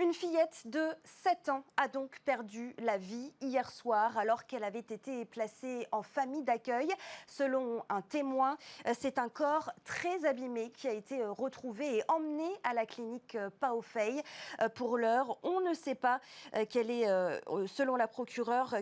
Une fillette de 7 ans a donc perdu la vie hier soir alors qu'elle avait été placée en famille d'accueil. Selon un témoin, c'est un corps très abîmé qui a été retrouvé et emmené à la clinique Paofei. Pour l'heure, on ne sait pas quelle est, selon la procureure,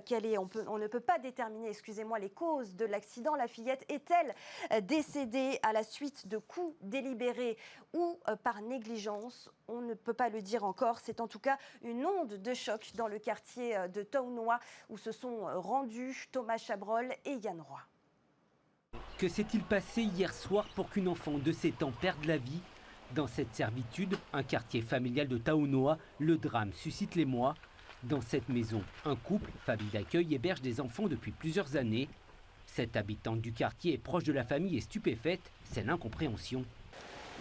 on ne peut pas déterminer, les causes de l'accident. La fillette est-elle décédée à la suite de coups délibérés ou par négligence? On ne peut pas le dire encore. C'est en tout cas une onde de choc dans le quartier de Taonoa où se sont rendus Thomas Chabrol et Yann Roy. Que s'est-il passé hier soir pour qu'une enfant de 7 ans perde la vie? Dans cette servitude, un quartier familial de Taonoa, le drame suscite l'émoi. Dans cette maison, un couple, famille d'accueil, héberge des enfants depuis plusieurs années. Cette habitante du quartier est proche de la famille et stupéfaite, c'est l'incompréhension.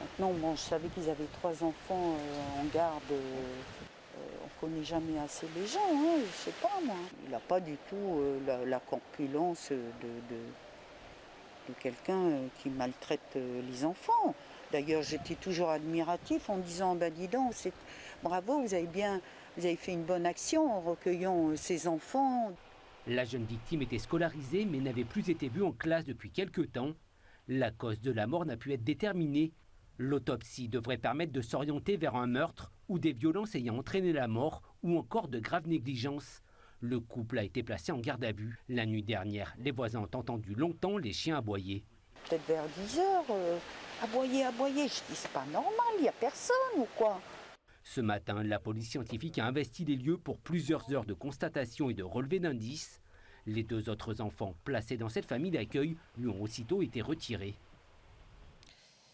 Maintenant, je savais qu'ils avaient 3 enfants en garde. On ne connaît jamais assez les gens, hein, je sais pas moi. Il n'a pas du tout la corpulence de quelqu'un qui maltraite les enfants. D'ailleurs, j'étais toujours admiratif en disant, dis donc, bravo, vous avez fait une bonne action en recueillant ces enfants. La jeune victime était scolarisée mais n'avait plus été vue en classe depuis quelque temps. La cause de la mort n'a pu être déterminée. L'autopsie devrait permettre de s'orienter vers un meurtre ou des violences ayant entraîné la mort ou encore de graves négligences. Le couple a été placé en garde à vue. La nuit dernière, les voisins ont entendu longtemps les chiens aboyer. Peut-être vers 10 h, aboyer. Je dis, c'est pas normal, il n'y a personne ou quoi? Ce matin, la police scientifique a investi les lieux pour plusieurs heures de constatation et de relevé d'indices. Les 2 autres enfants placés dans cette famille d'accueil lui ont aussitôt été retirés.